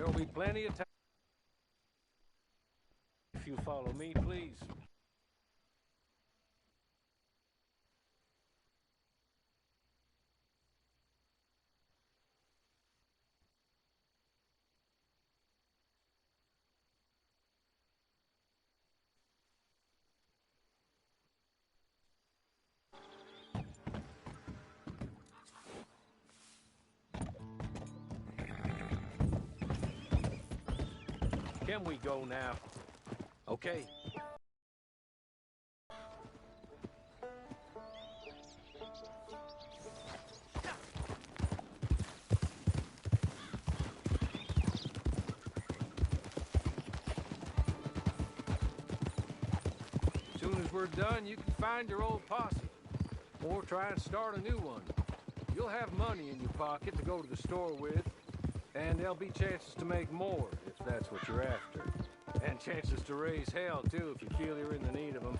There'll be plenty of time if you follow me, please. Can we go now? Okay. As soon as we're done, you can find your old posse. Or try and start a new one. You'll have money in your pocket to go to the store with, and there'll be chances to make more, if that's what you're after. And chances to raise hell, too, if you feel you're in the need of them.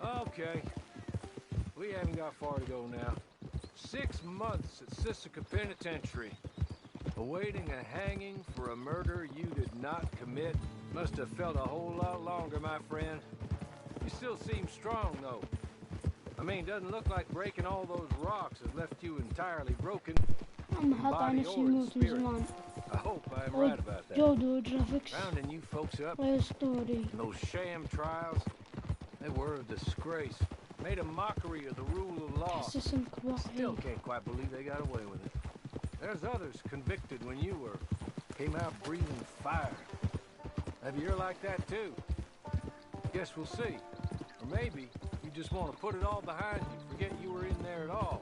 Okay. We haven't got far to go now. 6 months at Sisika Penitentiary. Awaiting a hanging for a murder you did not commit. Must have felt a whole lot longer, my friend. You still seem strong, though. I mean, doesn't look like breaking all those rocks has left you entirely broken. حاطة شي يموت من زمان. I hope I'm right about that. جودة جرافيكس Rounding you folks up, ستوري. those sham trials, they were a disgrace. Made a mockery of the rule of law. Still can't quite believe they got away with it. There's others convicted when you were. Came out breathing fire. Maybe you're like that too. Guess we'll see. Or maybe you just want to put it all behind you, forget you were in there at all.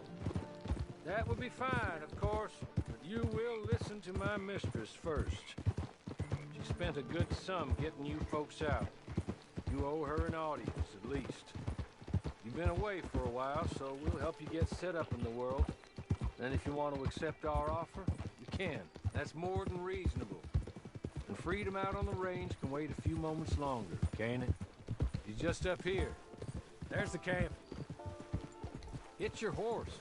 That would be fine, of course, but you will listen to my mistress first. She spent a good sum getting you folks out. You owe her an audience, at least. You've been away for a while, so we'll help you get set up in the world. And if you want to accept our offer, you can. That's more than reasonable. And freedom out on the range can wait a few moments longer, can't it? He's just up here. There's the camp. Hit your horse.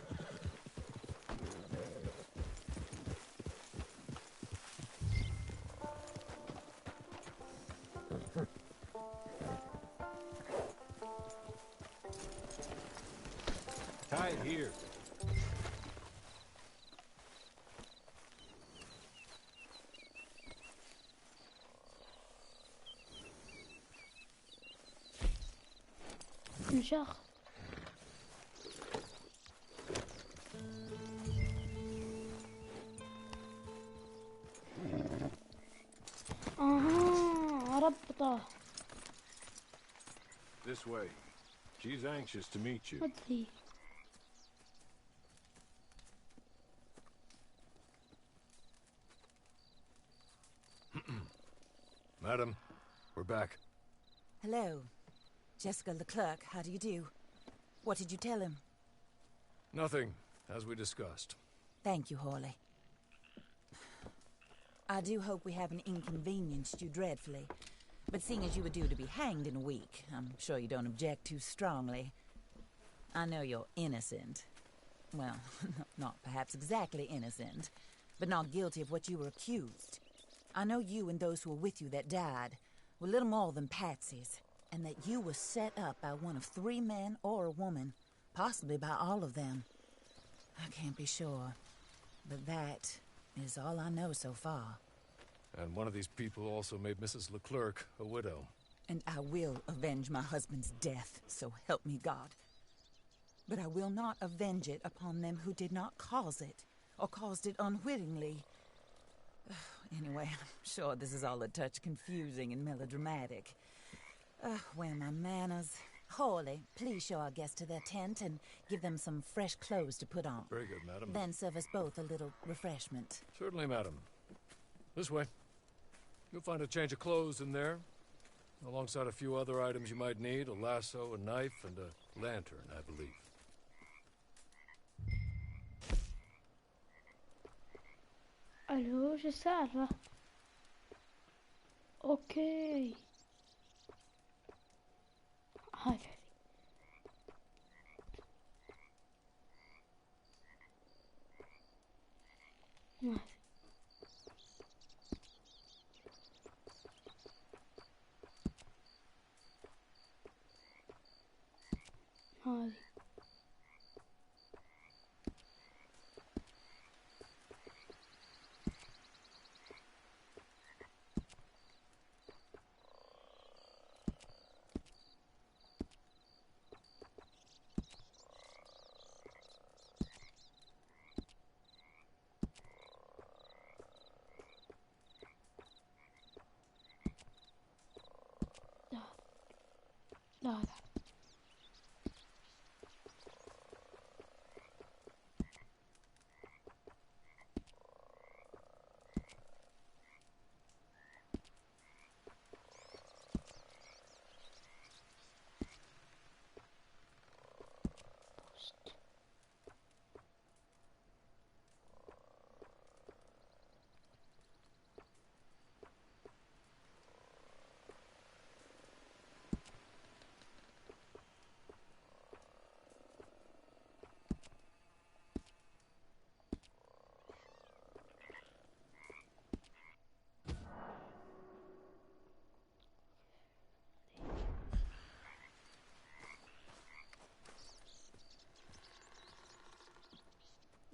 Tie it here. انشخ. ربطه. This way. She's anxious to meet you. ودي. Madam, we're back. Hello. Jessica Leclerc, how do you do? What did you tell him? Nothing, as we discussed. Thank you, Hawley. I do hope we haven't inconvenienced you dreadfully. But seeing as you were due to be hanged in a week, I'm sure you don't object too strongly. I know you're innocent. Well, not perhaps exactly innocent, but not guilty of what you were accused. I know you and those who were with you that died were little more than patsies, and that you were set up by one of 3 men or a woman, possibly by all of them. I can't be sure, but that is all I know so far. And one of these people also made Mrs. Leclerc a widow. And I will avenge my husband's death, so help me God. But I will not avenge it upon them who did not cause it, or caused it unwittingly. Anyway, I'm sure this is all a touch confusing and melodramatic. Where are my manners? Hawley, please show our guests to their tent and give them some fresh clothes to put on. Very good, madam. Then serve us both a little refreshment. Certainly, madam. This way. You'll find a change of clothes in there, alongside a few other items you might need, a lasso, a knife, and a lantern, I believe. الو شو السالفة؟ اوكي هاي ما في هذه. لا لا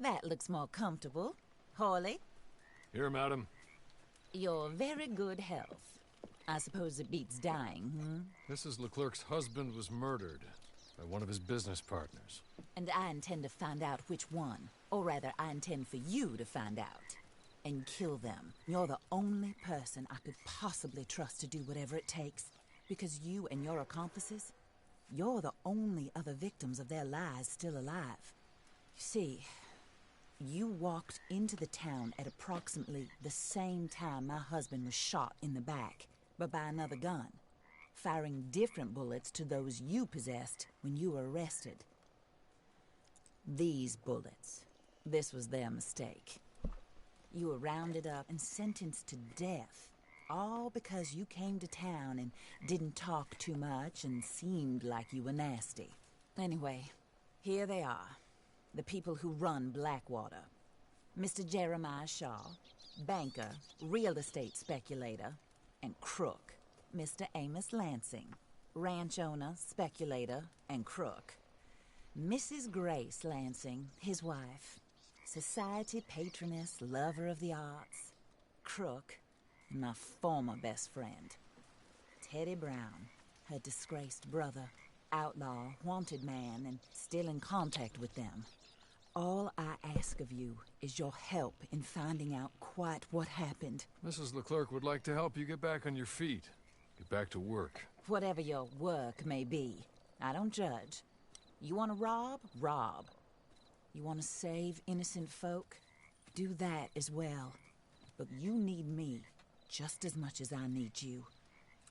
That looks more comfortable. Hawley? Here, madam. Your very good health. I suppose it beats dying, hmm? Mrs. Leclerc's husband was murdered by one of his business partners. And I intend to find out which one. Or rather, I intend for you to find out. And kill them. You're the only person I could possibly trust to do whatever it takes. Because you and your accomplices, you're the only other victims of their lies still alive. You see, you walked into the town at approximately the same time my husband was shot in the back, but by another gun, firing different bullets to those you possessed when you were arrested. These bullets, this was their mistake. You were rounded up and sentenced to death, all because you came to town and didn't talk too much and seemed like you were nasty. Anyway, here they are. The people who run Blackwater. Mr. Jeremiah Shaw, banker, real estate speculator, and crook. Mr. Amos Lansing, ranch owner, speculator, and crook. Mrs. Grace Lansing, his wife, society patroness, lover of the arts, crook, and my former best friend. Teddy Brown, her disgraced brother, outlaw, wanted man, and still in contact with them. All I ask of you is your help in finding out quite what happened. Mrs. Leclerc would like to help you get back on your feet. Get back to work. Whatever your work may be, I don't judge. You want to rob? Rob. You want to save innocent folk? Do that as well. But you need me just as much as I need you.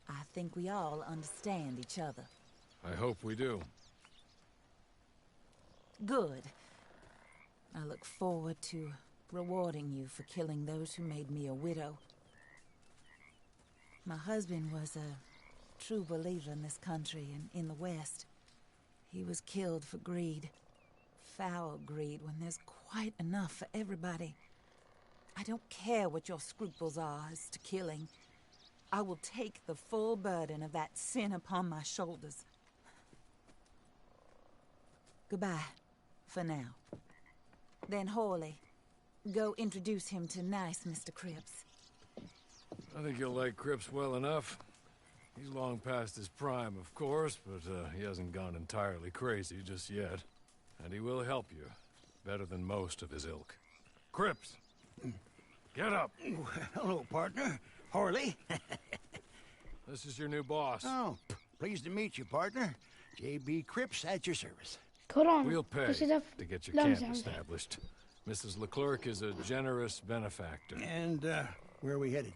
I think we all understand each other. I hope we do. Good. I look forward to rewarding you for killing those who made me a widow. My husband was a true believer in this country and in the West. He was killed for greed. Foul greed when there's quite enough for everybody. I don't care what your scruples are as to killing. I will take the full burden of that sin upon my shoulders. Goodbye, for now. Then Hawley, go introduce him to nice Mr. Cripps. I think you'll like Cripps well enough. He's long past his prime, of course, but he hasn't gone entirely crazy just yet. And he will help you, better than most of his ilk. Cripps! Get up! Hello, partner. Hawley. This is your new boss. Oh, pleased to meet you, partner. J.B. Cripps at your service. كورونا. We'll pay بس إذا to get your لا camp مزعج. established. Mrs. Leclerc is a generous benefactor. And, where are we headed?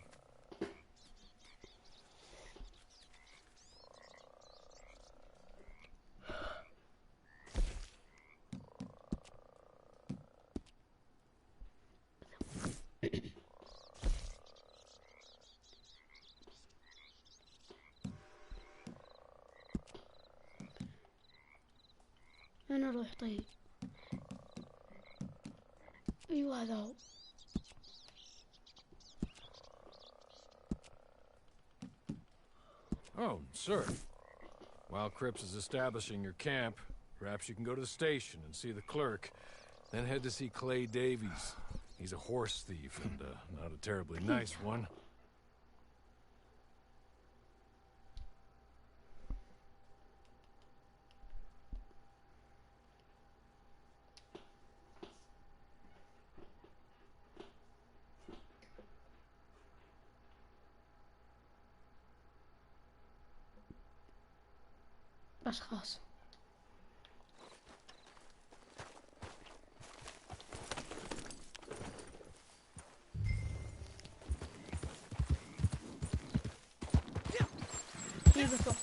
أنا أروح طيب. أيوة هذا هو. Oh, sir. While Cripps is establishing your camp, Perhaps you can go to the station and see the clerk, then head to see Clay Davies. He's a horse thief, and not a terribly nice one. بس خلاص. Keep it up.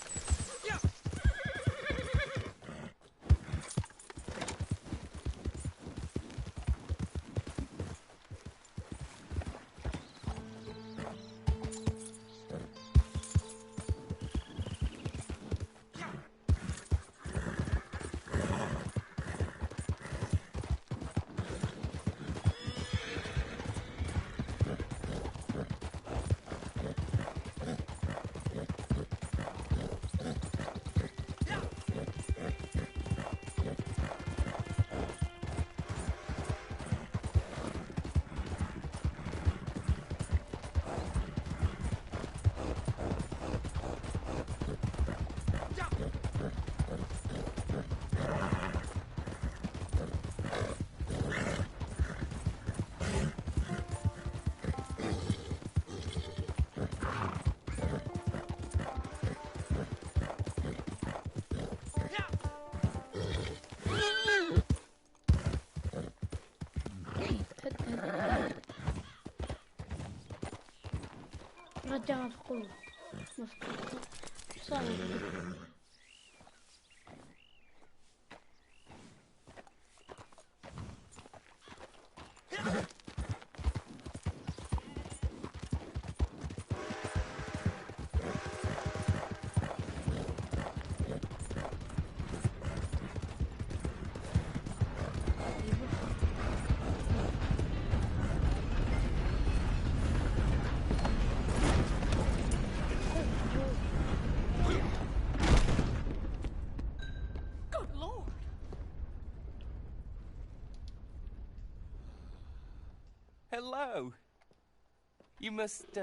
رجع القوة مفقود صار Hello. You must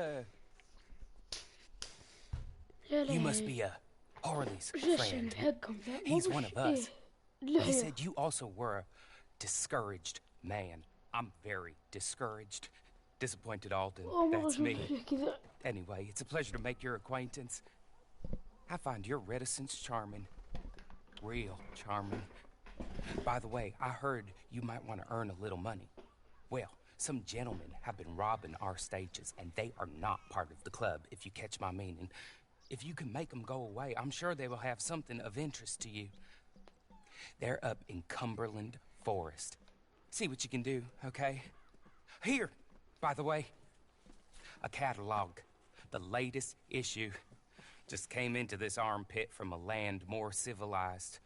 be Harley's friend. He's one of us. He said you also were a discouraged man. I'm very discouraged. Disappointed Alden. That's me. Anyway, it's a pleasure to make your acquaintance. I find your reticence charming. Real charming. By the way, I heard you might want to earn a little money. Well, some gentlemen have been robbing our stages, and they are not part of the club, if you catch my meaning. If you can make them go away, I'm sure they will have something of interest to you. They're up in Cumberland Forest. See what you can do, okay? Here, by the way, a catalog. The latest issue. Just came into this armpit from a land more civilized.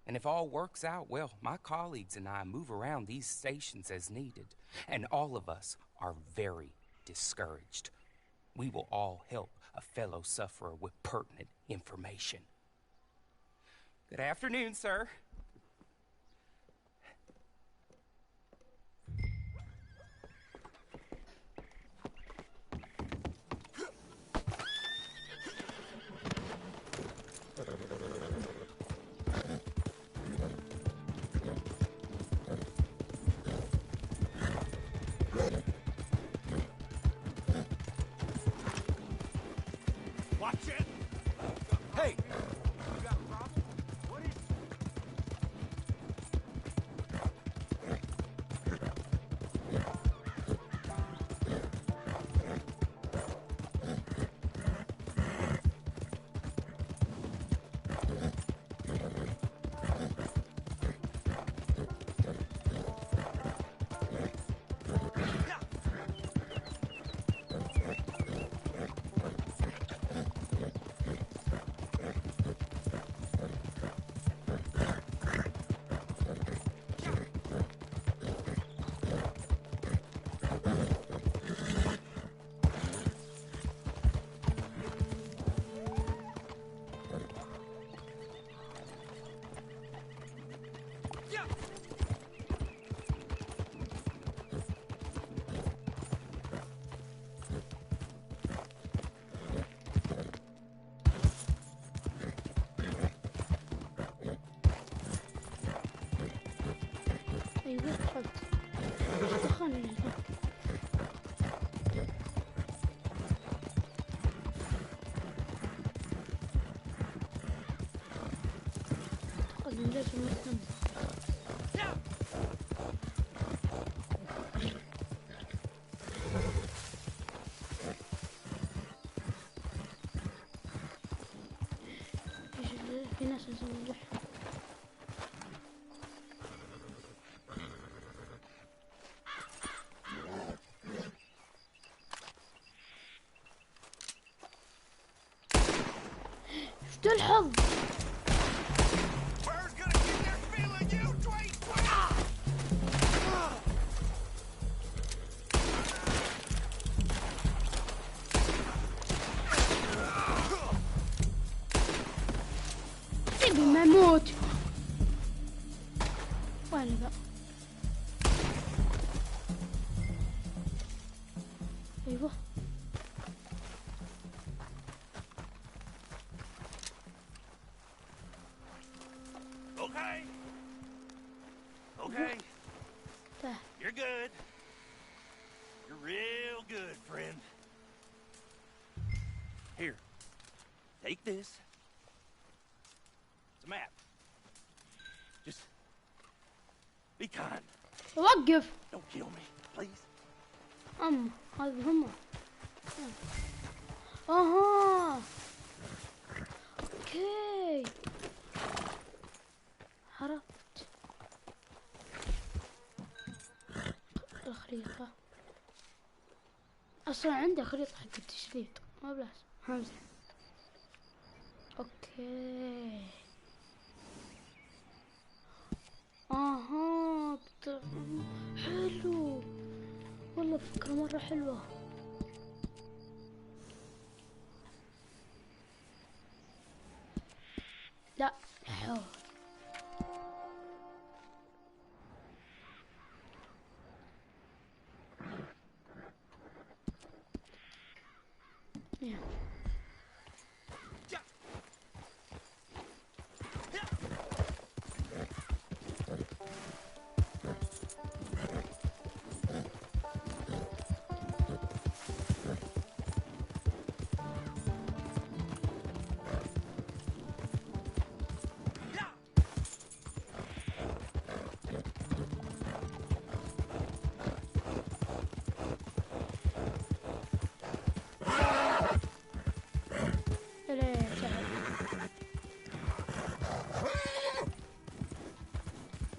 And if all works out, well, my colleagues and I move around these stations as needed. And all of us are very discouraged. We will all help a fellow sufferer with pertinent information. Good afternoon, sir. Watch it! Hey! You got a problem? What is ايوه دخلت. دخلني هناك. لازم نهتم. في ناس لازم نروح. شفت الحظ. سيبي ما يموت. وين ذا؟ ايوه Okay. ده. You're good. You're real good, friend. Here. Take this. It's a map. Just be kind. وقف. Don't kill me, please. هذا هم. اها. اوكي. عرفت. الخريطة اصلا عندي خريطة حق التشريط ما بلاش همزة. اوكي اها حلو والله فكرة مرة حلوة. لا حول. Yeah.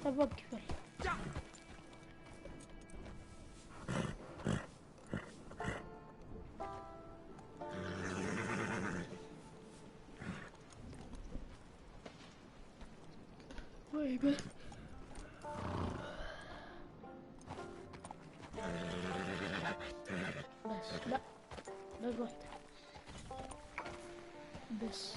طب وقف. بس لا بس واحدة بس.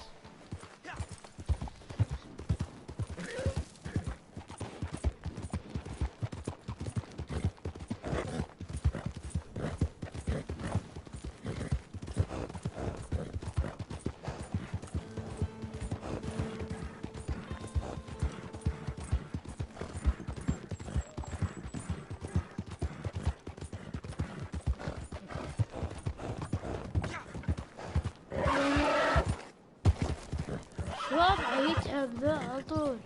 وضعه يتعب ذا على طول.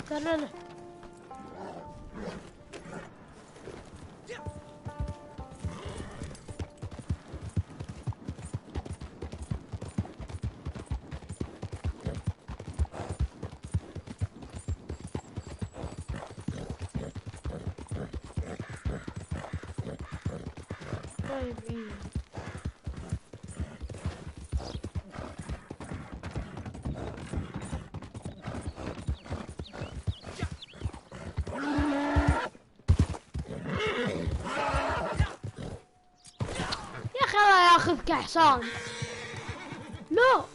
تعال طيب ايه كحصان. لا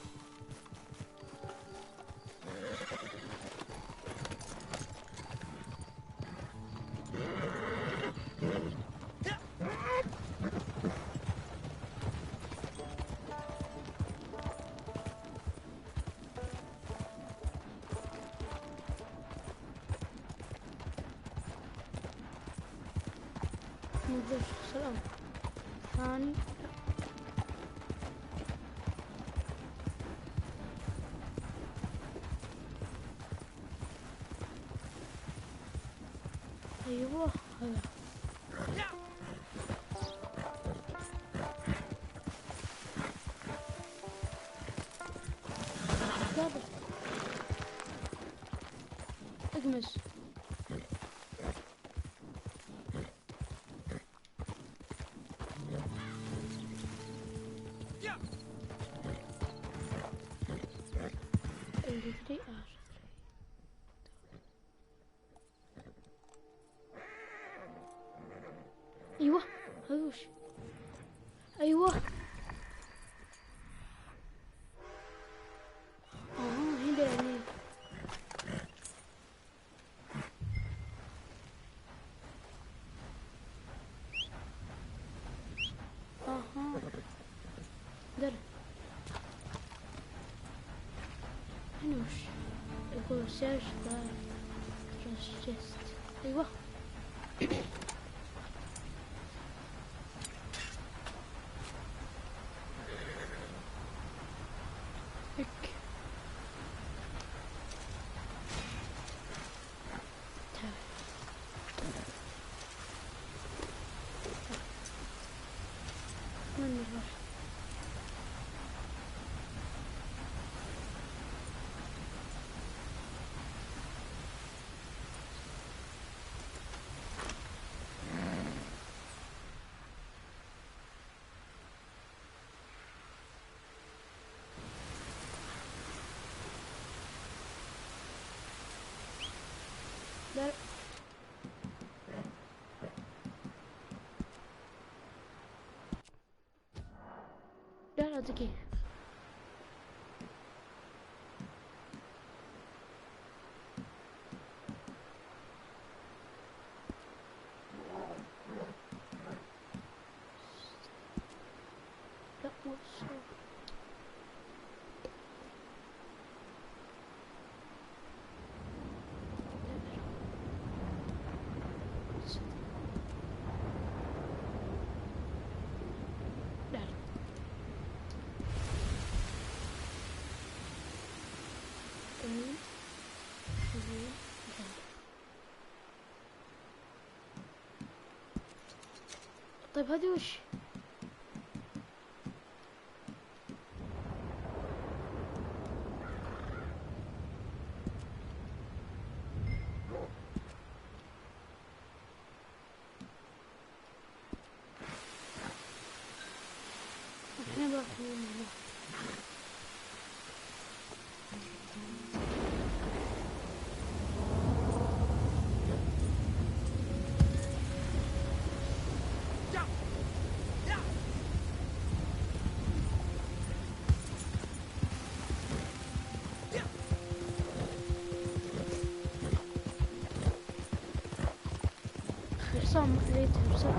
سلام ثاني. ايوه هذا لا اقمز. ايوه هذوش. ايوه هنا يعني در هنا وش يقول سيرش ذا جست. ايوه لا لا ذكي. لا مو طيب هذه وش؟ احنا باقيين هنا. حصان لقيت حصان.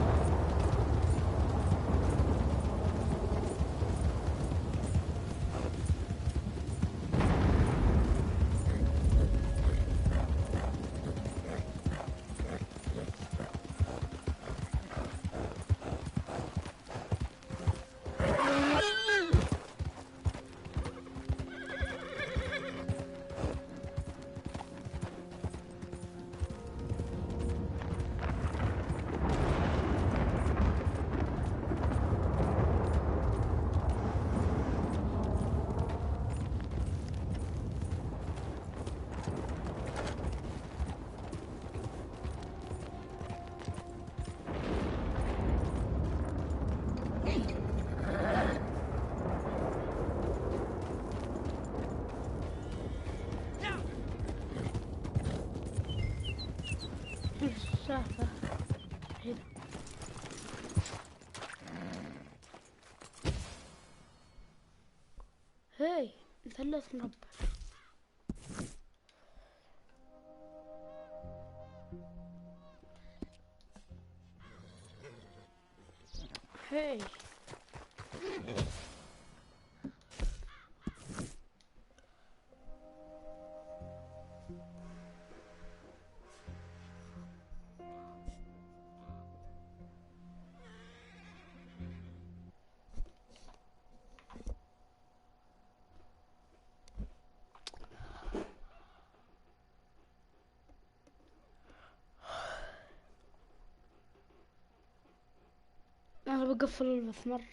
سهلة حلو. مثلث مربع. هاي أنا بقفل البث مرة.